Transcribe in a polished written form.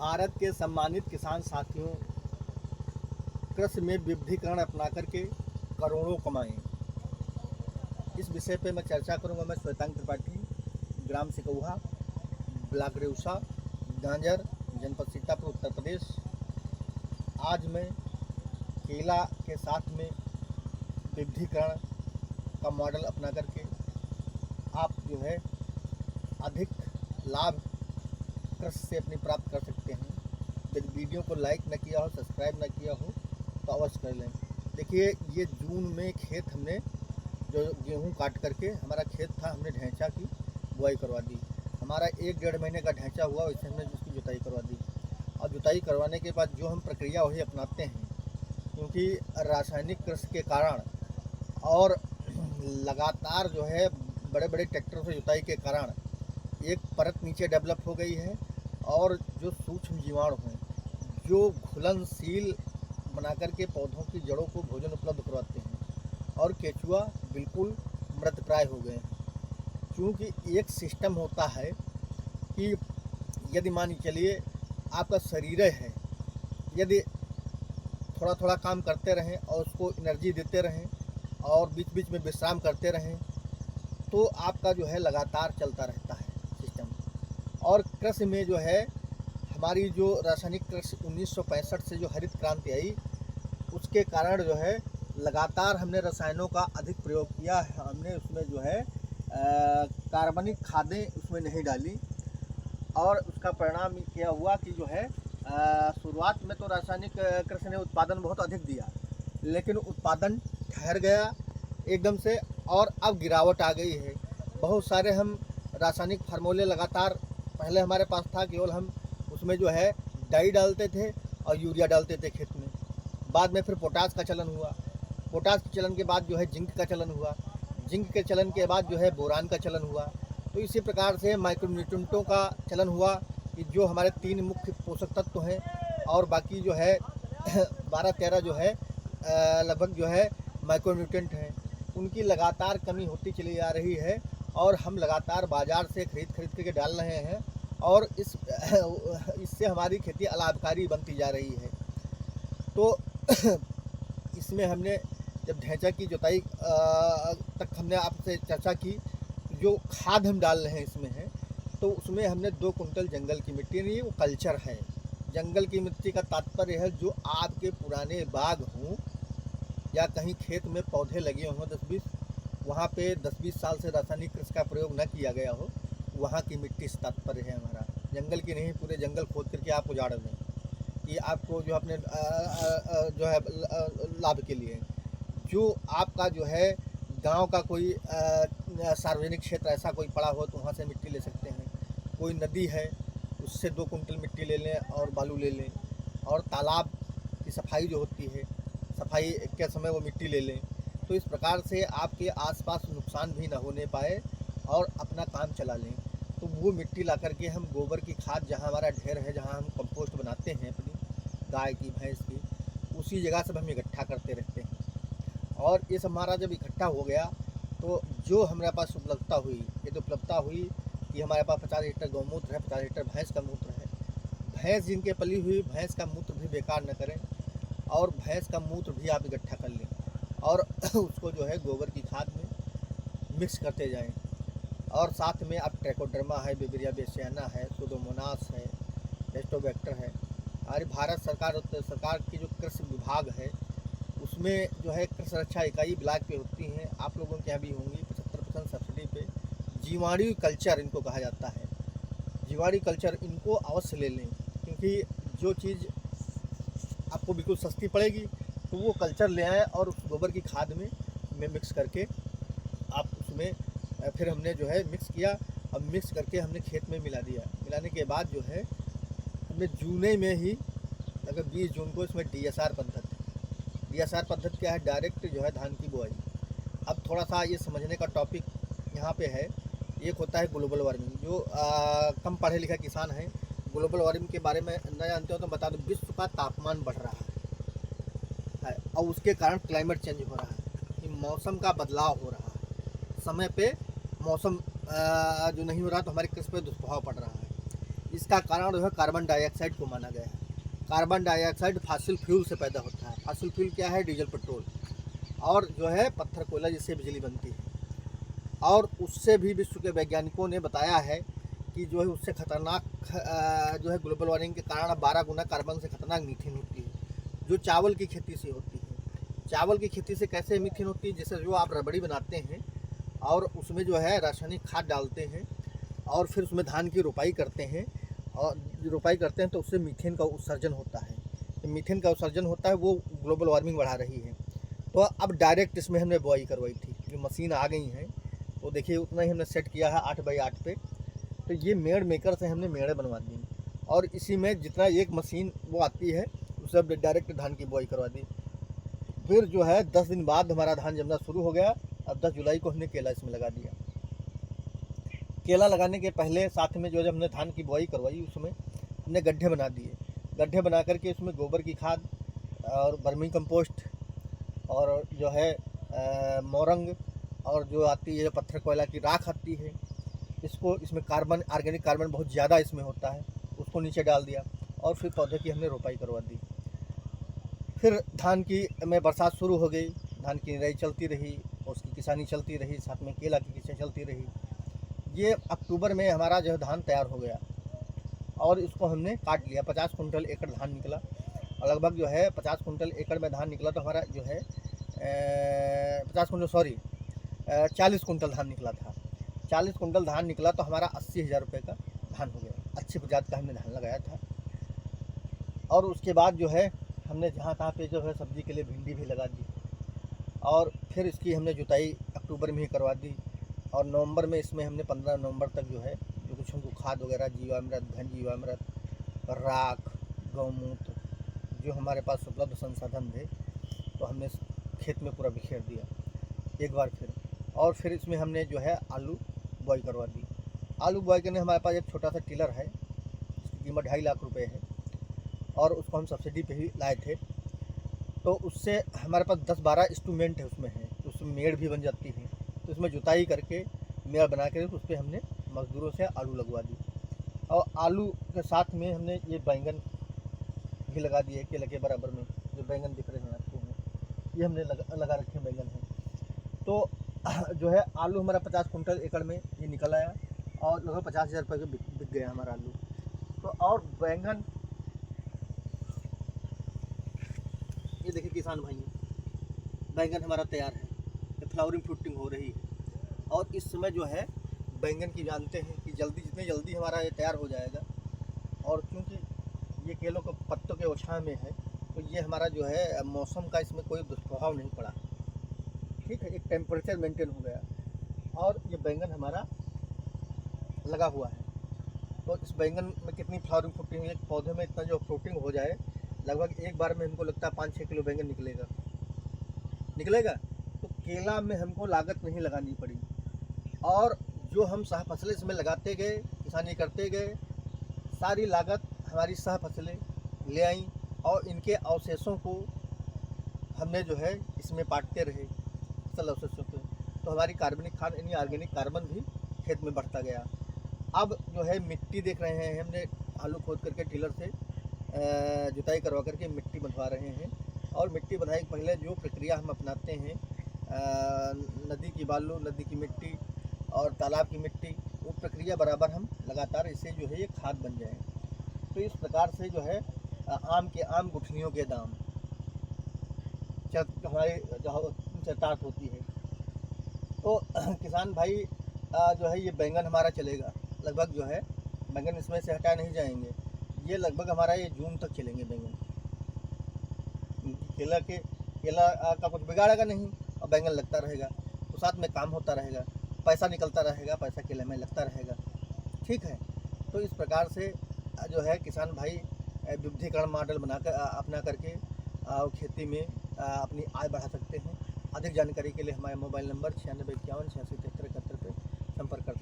भारत के सम्मानित किसान साथियों, कृषि में विविधीकरण अपना करके करोड़ों कमाएं, इस विषय पे मैं चर्चा करूंगा। मैं श्वेतांग त्रिपाठी, ग्राम सिकौहा, ब्लॉक रेउसा, गांजर, जनपद सीतापुर, उत्तर प्रदेश। आज मैं केला के साथ में विविधीकरण का मॉडल अपना करके आप जो है अधिक लाभ कृषि से अपनी प्राप्त कर सकते हैं। यदि वीडियो को लाइक न किया हो, सब्सक्राइब न किया हो तो अवश्य कर लें। देखिए, ये जून में खेत हमने जो गेहूं काट करके हमारा खेत था, हमने ढैंचा की बुआई करवा दी। हमारा 1-1.5 महीने का ढैंचा हुआ, वैसे हमने उसकी जुताई करवा दी। और जुताई करवाने के बाद जो हम प्रक्रिया वही अपनाते हैं, क्योंकि रासायनिक कृषि के कारण और लगातार जो है बड़े बड़े ट्रैक्टरों से जुताई के कारण एक परत नीचे डेवलप हो गई है, और जो सूक्ष्म जीवाणु हैं जो घुलनशील बनाकर के पौधों की जड़ों को भोजन उपलब्ध करवाते हैं, और केचुआ बिल्कुल मृतप्राय हो गए हैं। क्योंकि एक सिस्टम होता है कि यदि मान चलिए आपका शरीर है, यदि थोड़ा थोड़ा काम करते रहें और उसको एनर्जी देते रहें और बीच बीच में विश्राम करते रहें, तो आपका जो है लगातार चलता रहता है सिस्टम। और कृषि में जो है हमारी जो रासायनिक कृषि 1965 से जो हरित क्रांति आई, उसके कारण जो है लगातार हमने रसायनों का अधिक प्रयोग किया है। हमने उसमें जो है कार्बनिक खादें उसमें नहीं डाली, और उसका परिणाम क्या हुआ कि जो है शुरुआत में तो रासायनिक कृषि ने उत्पादन बहुत अधिक दिया, लेकिन उत्पादन ठहर गया एकदम से, और अब गिरावट आ गई है। बहुत सारे हम रासायनिक फार्मूले लगातार, पहले हमारे पास था केवल हम उसमें जो है डाई डालते थे और यूरिया डालते थे खेत में। बाद में फिर पोटास का चलन हुआ, पोटास के चलन के बाद जो है जिंक का चलन हुआ, जिंक के चलन के बाद जो है बोरान का चलन हुआ। तो इसी प्रकार से माइक्रोन्यूट्रिएंटों का चलन हुआ कि जो हमारे 3 मुख्य पोषक तत्व हैं, और बाकी जो है 12-13 जो है लगभग जो है माइक्रोन्यूट्रिएंट हैं, उनकी लगातार कमी होती चली जा रही है। और हम लगातार बाज़ार से खरीद करके डाल रहे हैं, और इससे हमारी खेती अलाभकारी बनती जा रही है। तो इसमें हमने जब ढैंचा की जुताई तक हमने आपसे चर्चा की, जो खाद हम डाल रहे हैं इसमें है, तो उसमें हमने 2 कुंटल जंगल की मिट्टी, नहीं वो कल्चर है। जंगल की मिट्टी का तात्पर्य है जो आपके पुराने बाग हों या कहीं खेत में पौधे लगे हों 10-20, वहाँ पे 10-20 साल से रासायनिक कृषि का प्रयोग न किया गया हो, वहाँ की मिट्टी से तात्पर्य है हमारा। जंगल की नहीं, पूरे जंगल खोद करके आप उजाड़ दें कि आपको जो अपने जो है लाभ के लिए, जो आपका जो है गांव का कोई सार्वजनिक क्षेत्र ऐसा कोई पड़ा हो तो वहाँ से मिट्टी ले सकते हैं। कोई नदी है उससे 2 कुंटल मिट्टी ले लें और बालू ले लें, और तालाब की सफाई जो होती है, सफाई के समय वो मिट्टी ले लें। तो इस प्रकार से आपके आसपास नुकसान भी ना होने पाए और अपना काम चला लें। तो वो मिट्टी ला करके हम गोबर की खाद, जहाँ हमारा ढेर है, जहाँ हम कंपोस्ट बनाते हैं अपनी गाय की, भैंस की, उसी जगह से हम इकट्ठा करते रहते हैं। और ये सब हमारा जब इकट्ठा हो गया, तो जो हमारे पास उपलब्धता हुई, ये तो उपलब्धता हुई कि हमारे पास 50 लीटर गौमूत्र है, 50 लीटर भैंस का मूत्र है। भैंस जिनके पली हुई, भैंस का मूत्र भी बेकार न करें, और भैंस का मूत्र भी आप इकट्ठा कर लें, और उसको जो है गोबर की खाद में मिक्स करते जाएं। और साथ में आप ट्राइकोडर्मा है, बिब्रिया बेसियाना है, सुडोमोनास है, एस्टोबैक्टर है। हमारी भारत सरकार की जो कृषि विभाग है, उसमें जो है कृषि रक्षा इकाई ब्लॉक पे होती हैं, आप लोगों के यहाँ भी होंगी, 75% सब्सिडी पे जीवाणु कल्चर इनको कहा जाता है। जीवाणु कल्चर इनको अवश्य ले लें, क्योंकि जो चीज़ आपको बिल्कुल सस्ती पड़ेगी, तो वो कल्चर ले आएँ और उस गोबर की खाद में मिक्स करके आप उसमें फिर हमने जो है मिक्स किया। अब मिक्स करके हमने खेत में मिला दिया। मिलाने के बाद जो है हमने जून में ही, लगभग 20 जून को, इसमें DSR पद्धति क्या है, डायरेक्ट जो है धान की बुआई। अब थोड़ा सा ये समझने का टॉपिक यहाँ पे है। एक होता है ग्लोबल वार्मिंग, जो कम पढ़े लिखे किसान हैं, ग्लोबल वार्मिंग के बारे में न जानते हो तो बता दो। विश्व का तापमान बढ़ रहा है, और उसके कारण क्लाइमेट चेंज हो रहा है, मौसम का बदलाव हो रहा है, समय पे मौसम जो नहीं हो रहा, तो हमारे कृषि पर दुष्प्रभाव पड़ रहा है। इसका कारण जो है कार्बन डाइऑक्साइड को माना गया है। कार्बन डाइऑक्साइड फॉसिल फ्यूल से पैदा होता है। फॉसिल फ्यूल क्या है? डीजल, पेट्रोल और जो है पत्थर, कोयला, जिससे बिजली बनती है। और उससे भी विश्व के वैज्ञानिकों ने बताया है कि जो है उससे खतरनाक जो है ग्लोबल वार्मिंग के कारण 12 गुना कार्बन से खतरनाक मीथेन होती है, जो चावल की खेती से होती है। चावल की खेती से कैसे मीथेन होती है? जैसे जो आप रबड़ी बनाते हैं और उसमें जो है रासायनिक खाद डालते हैं और फिर उसमें धान की रोपाई करते हैं, और रोपाई करते हैं तो उससे मीथेन का उत्सर्जन होता है। तो मीथेन का उत्सर्जन होता है, वो ग्लोबल वार्मिंग बढ़ा रही है। तो अब डायरेक्ट इसमें हमने बुआई करवाई थी। जो मशीन आ गई हैं वो देखिए उतना ही हमने सेट किया है 8 बाई 8 पे। तो ये मेड़ मेकर से हमने मेड़े बनवा दी और इसी में जितना एक मशीन वो आती है उससे अब डायरेक्ट धान की बुआई करवा दी। फिर जो है 10 दिन बाद हमारा धान जमना शुरू हो गया। अब 10 जुलाई को हमने केला इसमें लगा दिया। केला लगाने के पहले साथ में जो जब हमने धान की बुआई करवाई उसमें हमने गड्ढे बना दिए। गड्ढे बना करके उसमें गोबर की खाद और वर्मी कंपोस्ट और जो है मोरंग और जो आती है पत्थर कोयला की राख आती है, इसको इसमें कार्बन, ऑर्गेनिक कार्बन बहुत ज़्यादा इसमें होता है, उसको नीचे डाल दिया और फिर पौधे की हमने रोपाई करवा दी। फिर धान की में बरसात शुरू हो गई, धान की निराई चलती रही, उसकी किसानी चलती रही, साथ में केला की किसानी चलती रही। ये अक्टूबर में हमारा जो धान तैयार हो गया और इसको हमने काट लिया। 50 कुंटल एकड़ धान निकला और लगभग जो है 50 कुंटल एकड़ में धान निकला तो हमारा जो है 40 कुंटल धान निकला था। 40 कुंटल धान निकला तो हमारा 80,000 रुपये का धान हो गया। अच्छी प्रजात का हमने धान लगाया था। और उसके बाद जो है हमने जहाँ तहाँ पे जो है सब्ज़ी के लिए भिंडी भी लगा दी और फिर इसकी हमने जुताई अक्टूबर में ही करवा दी। और नवंबर में इसमें हमने 15 नवंबर तक जो है जो कुछ हमको खाद वगैरह, जीवामृत, घन जीवामृत, राख, गौमूत्र, जो हमारे पास उपलब्ध संसाधन थे तो हमने खेत में पूरा बिखेर दिया एक बार फिर। और फिर इसमें हमने जो है आलू बुआई करवा दी। आलू बुआई करने हमारे पास एक छोटा सा टिलर है जिसकी कीमत 2.5 लाख रुपये है और उसको हम सब्सिडी पे ही लाए थे। तो उससे हमारे पास 10-12 इंस्ट्रूमेंट है उसमें है, तो उसमें मेड़ भी बन जाती है। तो उसमें जुताई करके मेड़ बना के उस पर हमने मज़दूरों से आलू लगवा दी। और आलू के साथ में हमने ये बैंगन भी लगा दिए केले के बराबर में। जो बैंगन दिख रहे हैं आपको हैं, ये हमने लगा रखे हैं बैंगन हैं। तो जो है आलू हमारा 50 कुंटल एकड़ में ये निकल आया और लगभग 50,000 रुपये का बिक गया हमारा आलू। तो और बैंगन, ये देखिए किसान भाई, बैंगन हमारा तैयार है, फ्लावरिंग फ्रूटिंग हो रही है। और इस समय जो है बैंगन की जानते हैं कि जितनी जल्दी हमारा ये तैयार हो जाएगा। और क्योंकि ये केलों के पत्तों के ओछा में है तो ये हमारा जो है मौसम का इसमें कोई दुष्प्रभाव नहीं पड़ा, ठीक है। एक टेम्परेचर मेंटेन हो गया और ये बैंगन हमारा लगा हुआ है। तो इस बैंगन में कितनी फ्लावरिंग फ्रूटिंग, एक पौधे में इतना जो फ्रूटिंग हो जाए, लगभग एक बार में हमको लगता है 5-6 किलो बैंगन निकलेगा। तो केला में हमको लागत नहीं लगानी पड़ी और जो हम सह फसलें इसमें लगाते गए, किसानी करते गए, सारी लागत हमारी सह फसलें ले आई और इनके अवशेषों को हमने जो है इसमें बांटते रहे फसल अवशेषों को। तो हमारी कार्बनिक खाद यानी ऑर्गेनिक कार्बन भी खेत में बढ़ता गया। अब जो है मिट्टी देख रहे हैं, हमने आलू खोद करके टिलर से जुताई करवा करके मिट्टी बंधवा रहे हैं। और मिट्टी बंधाई के पहले जो प्रक्रिया हम अपनाते हैं, नदी की बालू, नदी की मिट्टी और तालाब की मिट्टी, वो प्रक्रिया बराबर हम लगातार इससे जो है ये खाद बन जाए। तो इस प्रकार से जो है आम गुठलियों के दाम हमारे चर्चात होती है। तो किसान भाई जो है ये बैंगन हमारा चलेगा लगभग, जो है बैंगन इसमें से हटा नहीं जाएंगे। ये लगभग हमारा ये जून तक चलेंगे बैंगन। केला का कुछ बिगाड़ेगा नहीं और बैंगन लगता रहेगा, तो साथ में काम होता रहेगा, पैसा निकलता रहेगा, पैसा केले में लगता रहेगा, ठीक है। तो इस प्रकार से जो है किसान भाई विविधीकरण मॉडल बनाकर अपना करके खेती में अपनी आय बढ़ा सकते हैं। अधिक जानकारी के लिए हमारे मोबाइल नंबर 9651 86 73 71 पर संपर्क कर सकते हैं।